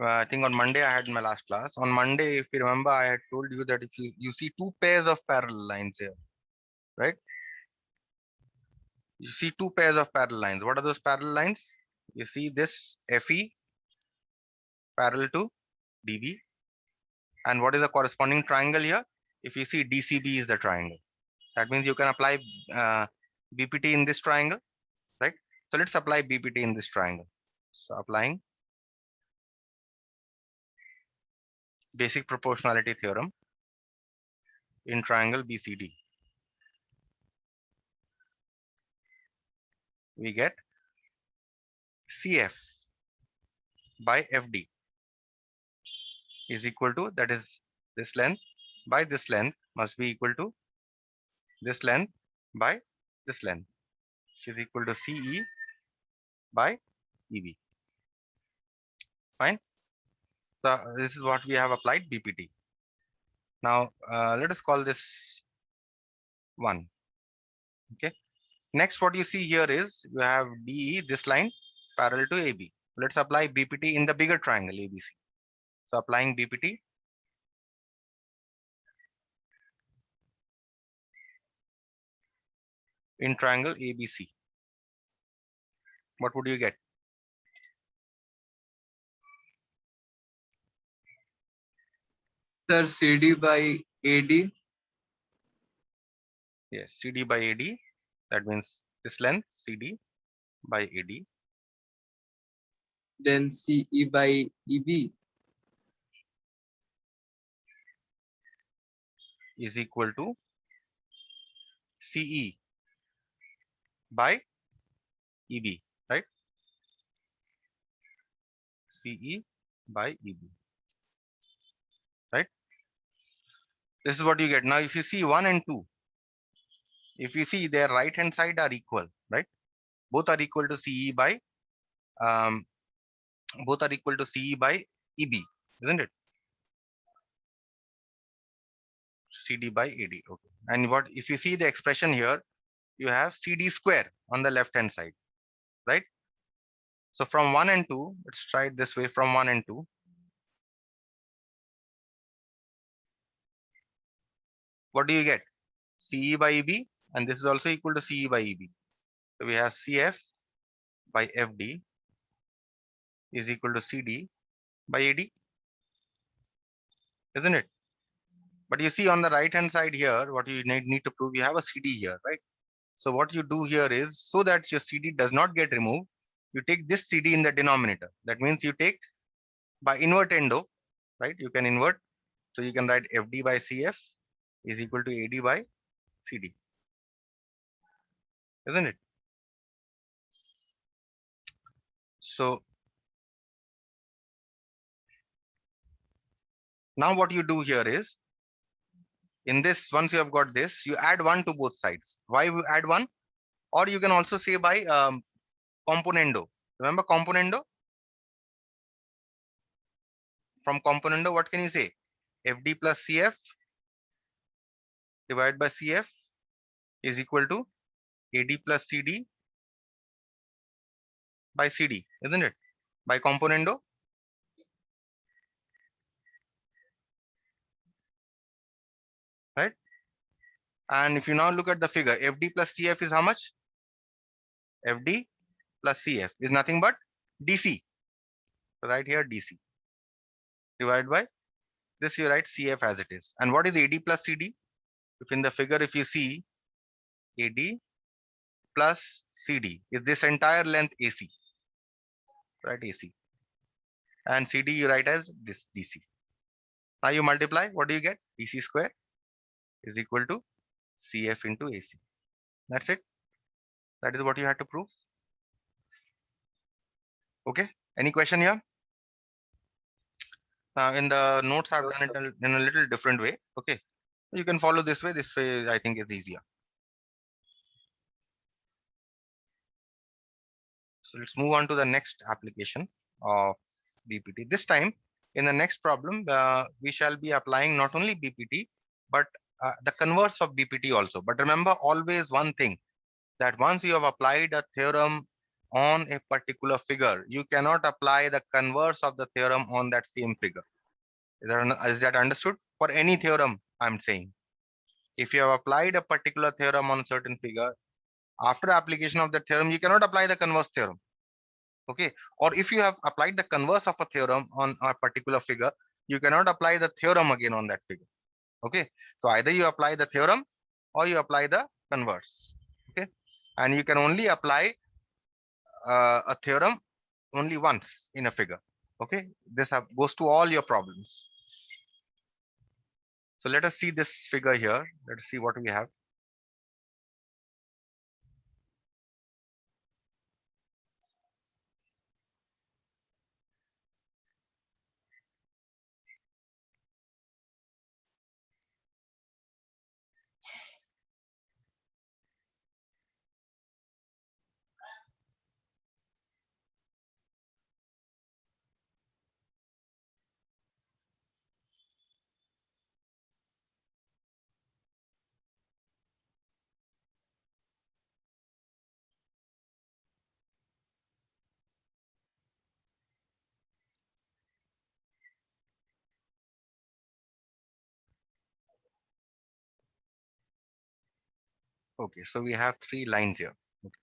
I think on Monday I had my last class. On Monday, if you remember, I had told you that if you see two pairs of parallel lines here, right? You see two pairs of parallel lines. What are those parallel lines? You see this FE parallel to DB. And what is the corresponding triangle here? If you see DCB is the triangle. That means you can apply BPT in this triangle, right? So let's apply BPT in this triangle. So applying basic proportionality theorem in triangle BCD. We get CF by FD is equal to, that is this length by this length must be equal to this length by this length, which is equal to CE by EB. Fine. So this is what we have applied BPT. Now let us call this 1. Okay. Next, what you see here is you have DE, this line parallel to AB. Let's apply BPT in the bigger triangle ABC. So applying BPT, in triangle ABC. What would you get? Sir, CD by AD. Yes, CD by AD. That means this length CD by AD. Then CE by EB. Is equal to CE by EB, right? CE by EB, right? This is what you get. Now, if you see 1 and 2, if you see their right hand side are equal, right? Both are equal to CE by both are equal to CE by EB, isn't it? CD by AD. Okay. And what if you see the expression here, you have CD square on the left hand side, right? So from 1 and 2, let's try it this way, from 1 and 2. What do you get? CE by EB, and this is also equal to CE by EB. So we have CF by FD is equal to CD by AD, isn't it? But you see on the right hand side here, what you need to prove, you have a CD here, right? So what you do here is, so that your CD does not get removed, you take this CD in the denominator. That means you take by invertendo, right? You can invert. So you can write FD by CF is equal to AD by CD, isn't it? So now what you do here is, in this, once you have got this, you add 1 to both sides. Why you add 1? Or you can also say by componendo. Remember componendo? From componendo, what can you say? FD plus CF divided by CF is equal to AD plus CD by CD, isn't it? By componendo. Right? And if you now look at the figure, FD plus CF is how much? FD plus CF is nothing but DC. So right here DC divided by this, you write CF as it is. And what is AD plus CD? If in the figure, if you see AD plus CD is this entire length AC, right? AC. And CD you write as this DC. Now you multiply, what do you get? DC square is equal to CF into AC. That's it. That is what you had to prove. Okay. Any question here? In the notes, I've done it in a little different way. Okay. You can follow this way. This way, I think, is easier. So let's move on to the next application of BPT. This time, in the next problem, we shall be applying not only BPT, but the converse of BPT also. But remember always one thing, that once you have applied a theorem on a particular figure, you cannot apply the converse of the theorem on that same figure. Is that understood? For any theorem, I'm saying. If you have applied a particular theorem on a certain figure, after application of the theorem, you cannot apply the converse theorem. Okay. Or if you have applied the converse of a theorem on a particular figure, you cannot apply the theorem again on that figure. Okay. So either you apply the theorem or you apply the converse. Okay. And you can only apply a theorem only once in a figure. Okay. This goes to all your problems. So let us see this figure here. Let's see what we have. Okay, so we have three lines here. Okay.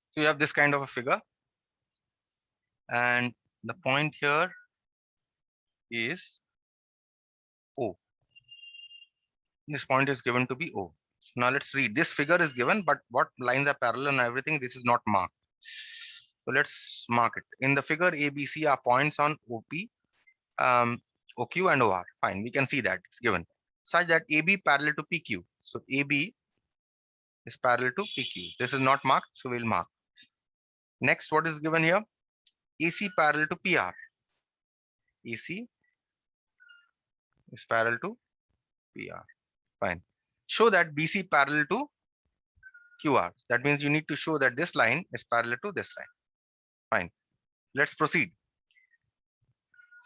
So you have this kind of a figure, and the point here is O. This point is given to be O. Now let's read. This figure is given, but what lines are parallel and everything, this is not marked. So let's mark it. In the figure, ABC are points on OP, OQ and OR. Fine, we can see that it's given. Such that AB parallel to PQ. So AB is parallel to PQ. This is not marked, so we'll mark. Next, what is given here? AC parallel to PR. AC is parallel to PR. Fine. Show that BC parallel to QR. That means you need to show that this line is parallel to this line. Fine. Let's proceed.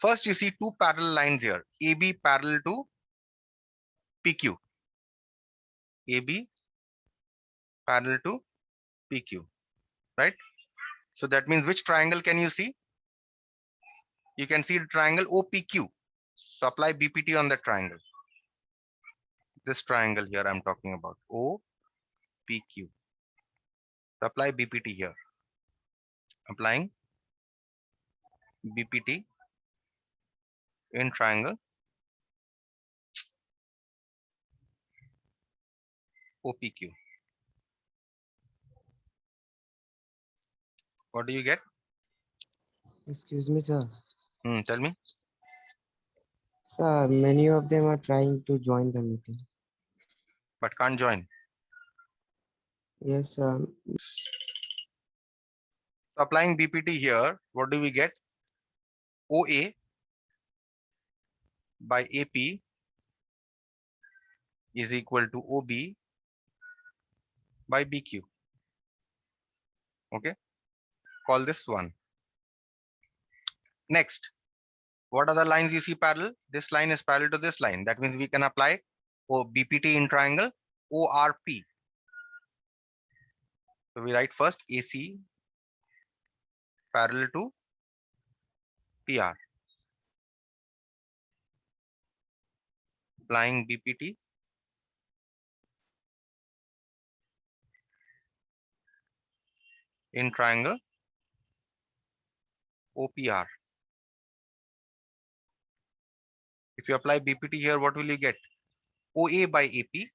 First, you see two parallel lines here. AB parallel to PQ. AB parallel to PQ. Right? So that means which triangle can you see? You can see the triangle OPQ. So apply BPT on the triangle. This triangle here I'm talking about. OPQ. So apply BPT here. Applying BPT in triangle OPQ. What do you get? Excuse me, sir. Tell me. Sir, many of them are trying to join the meeting. But can't join. Yes, sir. So applying BPT here, what do we get? OA by AP is equal to OB by BQ. Okay. Call this one. Next, what other lines you see parallel? This line is parallel to this line. That means we can apply BPT in triangle ORP. So we write first AC parallel to PR. Applying BPT in triangle OPR. If you apply BPT here, what will you get? OA by AP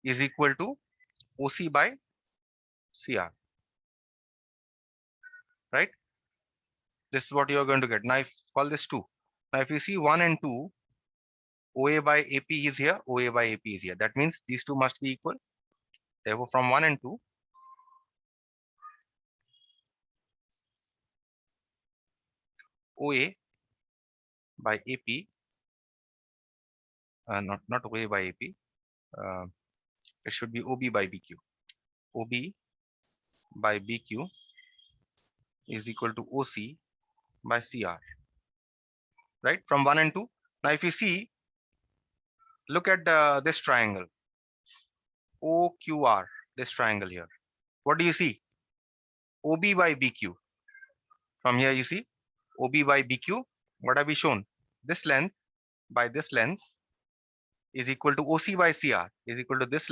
is equal to OC by CR. Right? This is what you are going to get. Now, if call this 2. Now, if you see 1 and 2, OA by AP is here, OA by AP is here. That means these two must be equal. Therefore, from 1 and 2, OA by AP, not OA by AP. It should be OB by BQ. OB by BQ is equal to OC by CR, right? From 1 and 2. Now, if you see, look at this triangle, OQR, this triangle here. What do you see? OB by BQ. From here, you see OB by BQ. What have we shown? This length by this length is equal to OC by CR is equal to this